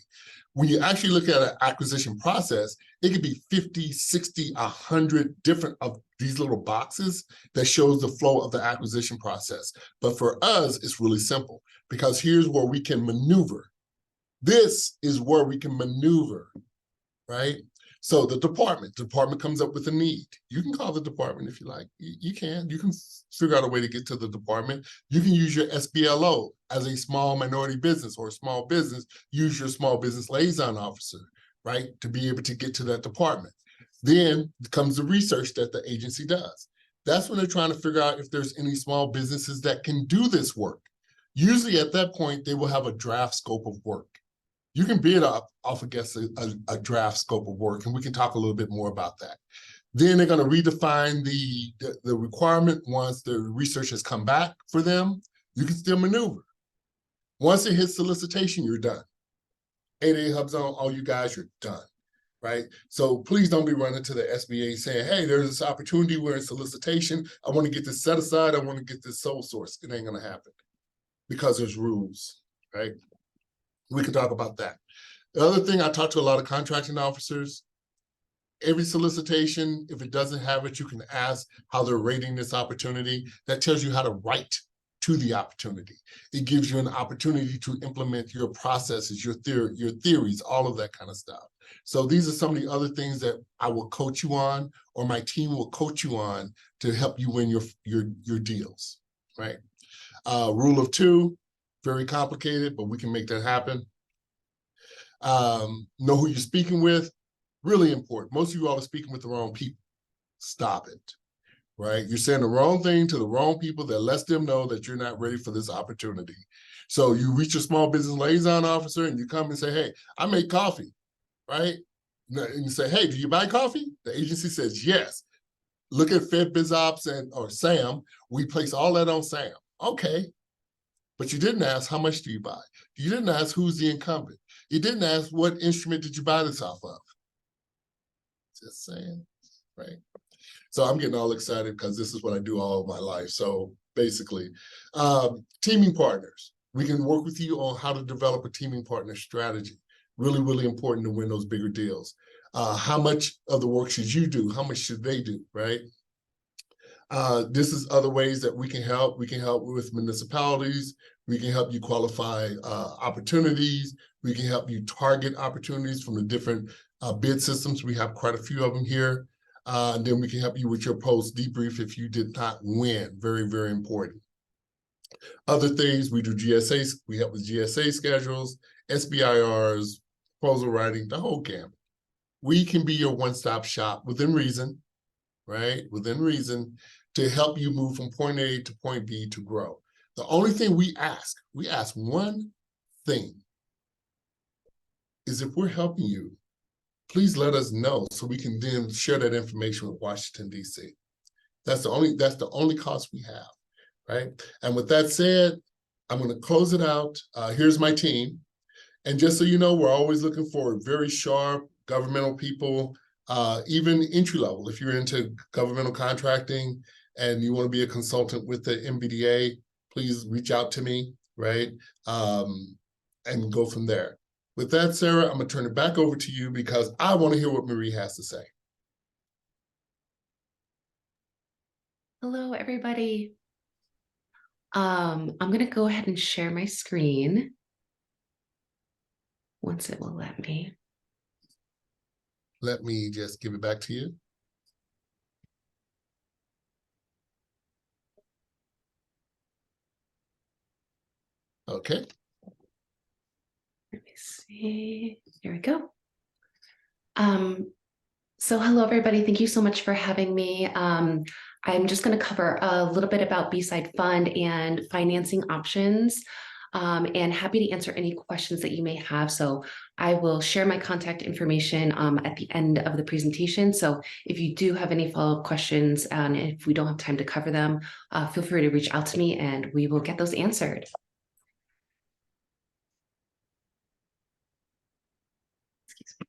When you actually look at an acquisition process, it could be 50, 60, 100 different of these little boxes that shows the flow of the acquisition process. But for us, it's really simple because here's where we can maneuver. This is where we can maneuver, right? So the department comes up with a need. You can call the department if you like. You can figure out a way to get to the department. You can use your SBLO as a small minority business or a small business, use your small business liaison officer, right? To be able to get to that department. Then comes the research that the agency does. That's when they're trying to figure out if there's any small businesses that can do this work. Usually at that point, they will have a draft scope of work. You can bid off against a draft scope of work, and we can talk a little bit more about that. Then they're going to redefine the requirement once the research has come back for them. You can still maneuver. Once it hits solicitation, you're done. 8A HubZone, all you guys, you're done, right? So please don't be running to the SBA saying, hey, there's this opportunity, we're in solicitation. I want to get this set aside. I want to get this sole source. It ain't going to happen because there's rules, right? We can talk about that. The other thing, I talk to a lot of contracting officers. Every solicitation, if it doesn't have it, you can ask how they're rating this opportunity. That tells you how to write to the opportunity. It gives you an opportunity to implement your processes, your theories, all of that kind of stuff. So these are some of the other things that I will coach you on, or my team will coach you on to help you win your deals, right? Rule of 2. Very complicated, but we can make that happen. Know who you're speaking with. Really important. Most of you all are speaking with the wrong people. Stop it, right? You're saying the wrong thing to the wrong people that lets them know that you're not ready for this opportunity. So you reach your small business liaison officer and you come and say, hey, I make coffee, right? And you say, hey, do you buy coffee? The agency says, yes. Look at FedBizOps or SAM. We place all that on SAM. Okay. But you didn't ask, how much do you buy? You didn't ask, who's the incumbent? You didn't ask, what instrument did you buy this off of? Just saying, right? So I'm getting all excited because this is what I do all of my life. So basically, teaming partners. We can work with you on how to develop a teaming partner strategy. Really, really important to win those bigger deals. How much of the work should you do? How much should they do, right? This is other ways that we can help. We can help with municipalities. We can help you qualify opportunities. We can help you target opportunities from the different bid systems. We have quite a few of them here. And then we can help you with your post debrief if you did not win. Very, very important. Other things, we do GSA. We help with GSA schedules, SBIRs, proposal writing, the whole gamut. We can be your one-stop shop within reason, right? Within reason, to help you move from point A to point B to grow. The only thing we ask one thing, is if we're helping you, please let us know so we can then share that information with Washington, D.C. That's the only cost we have. right? And with that said, I'm going to close it out. Here's my team. And just so you know, we're always looking for very sharp governmental people, even entry level. If you're into governmental contracting and you want to be a consultant with the MBDA, please reach out to me, right? And go from there. With that, Sarah, I'm going to turn it back over to you because I want to hear what Marie has to say. Hello, everybody. I'm going to go ahead and share my screen once it will let me. Let me just give it back to you. Okay. Let me see. Here we go. So hello, everybody. Thank you so much for having me. I'm just going to cover a little bit about B-Side Fund and financing options, and happy to answer any questions that you may have. So I will share my contact information at the end of the presentation. So if you do have any follow-up questions, and if we don't have time to cover them, feel free to reach out to me and we will get those answered. Excuse me.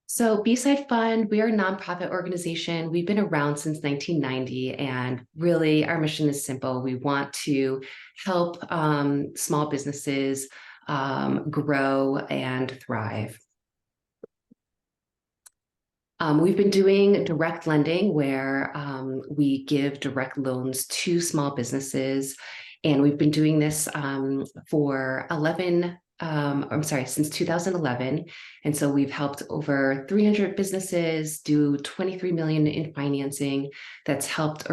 So B-Side Fund, we are a nonprofit organization. We've been around since 1990, and really our mission is simple. We want to help small businesses grow and thrive. We've been doing direct lending where we give direct loans to small businesses, and we've been doing this for since 2011. And so we've helped over 300 businesses do 23 million in financing that's helped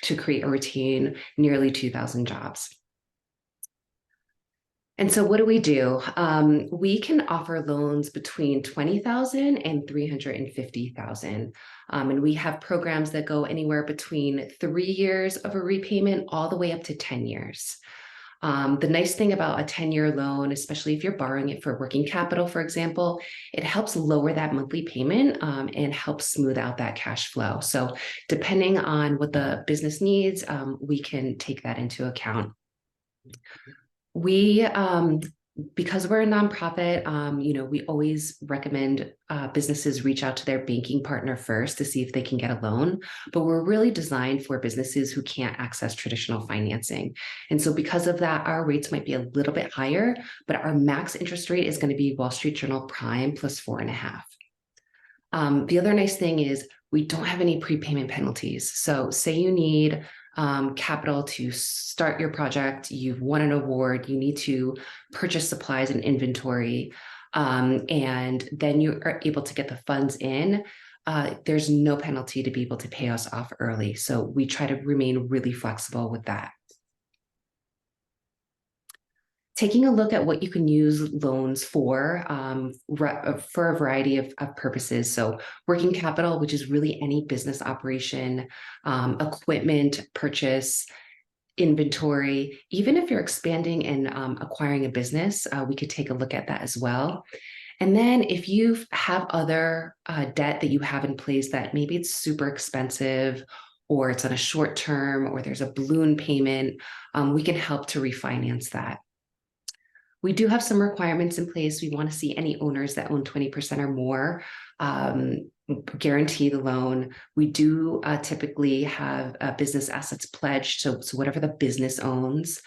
to create or retain nearly 2,000 jobs. And so what do? We can offer loans between 20,000 and 350,000. And we have programs that go anywhere between 3 years of a repayment all the way up to 10 years. The nice thing about a 10-year loan, especially if you're borrowing it for working capital, for example, it helps lower that monthly payment and helps smooth out that cash flow. So depending on what the business needs, we can take that into account. We, because we're a nonprofit, we always recommend businesses reach out to their banking partner first to see if they can get a loan, but we're really designed for businesses who can't access traditional financing. And so because of that, our rates might be a little bit higher, but our max interest rate is going to be Wall Street Journal Prime plus 4.5. The other nice thing is we don't have any prepayment penalties. So say you need capital to start your project, you've won an award, you need to purchase supplies and inventory, and then you are able to get the funds in, there's no penalty to be able to pay us off early. So we try to remain really flexible with that. Taking a look at what you can use loans for a variety of purposes. So working capital, which is really any business operation, equipment purchase, inventory. Even if you're expanding and acquiring a business, we could take a look at that as well. And then if you have other debt that you have in place that maybe it's super expensive, or it's on a short term, or there's a balloon payment, we can help to refinance that. We do have some requirements in place. We want to see any owners that own 20% or more guarantee the loan. We do typically have business assets pledged, so whatever the business owns.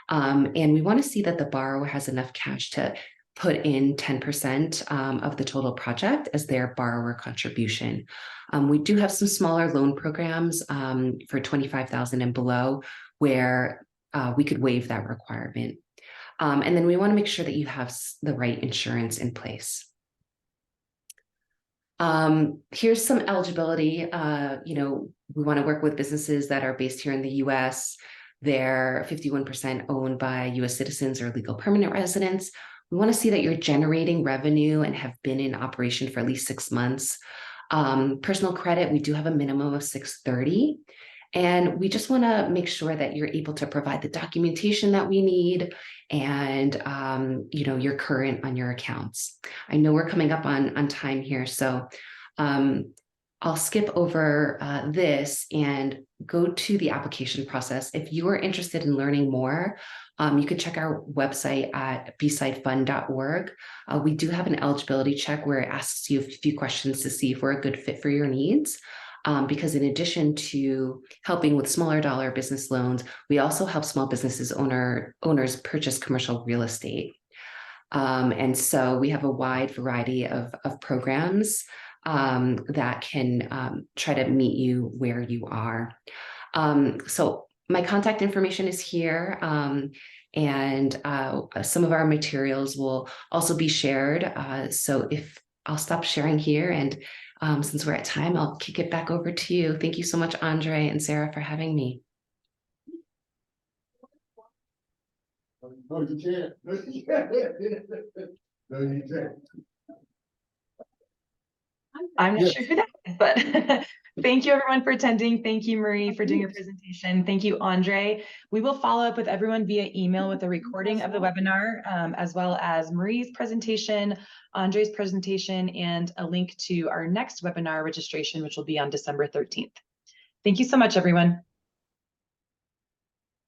And we want to see that the borrower has enough cash to put in 10% of the total project as their borrower contribution. We do have some smaller loan programs for 25,000 and below where we could waive that requirement. And then we want to make sure that you have the right insurance in place. Here's some eligibility. We want to work with businesses that are based here in the US. They're 51% owned by US citizens or legal permanent residents. We want to see that you're generating revenue and have been in operation for at least 6 months. Personal credit, we do have a minimum of 630. And we just want to make sure that you're able to provide the documentation that we need and, you're current on your accounts. I know we're coming up on time here. So I'll skip over this and go to the application process. If you are interested in learning more, you can check our website at bsidefund.org. We do have an eligibility check where it asks you a few questions to see if we're a good fit for your needs. Because in addition to helping with smaller dollar business loans, we also help small businesses owners purchase commercial real estate. And so we have a wide variety of programs that can try to meet you where you are. So my contact information is here, and some of our materials will also be shared. So if I'll stop sharing here, and since we're at time, I'll kick it back over to you. Thank you so much, Andre and Sarah, for having me. No, you can't. No, you can't. No, you can't. I'm not Yes. sure who that is, but thank you everyone for attending. Thank you, Marie, for doing your presentation. Thank you, Andre. We will follow up with everyone via email with a recording of the webinar, as well as Marie's presentation, Andre's presentation, and a link to our next webinar registration, which will be on December 13th. Thank you so much, everyone.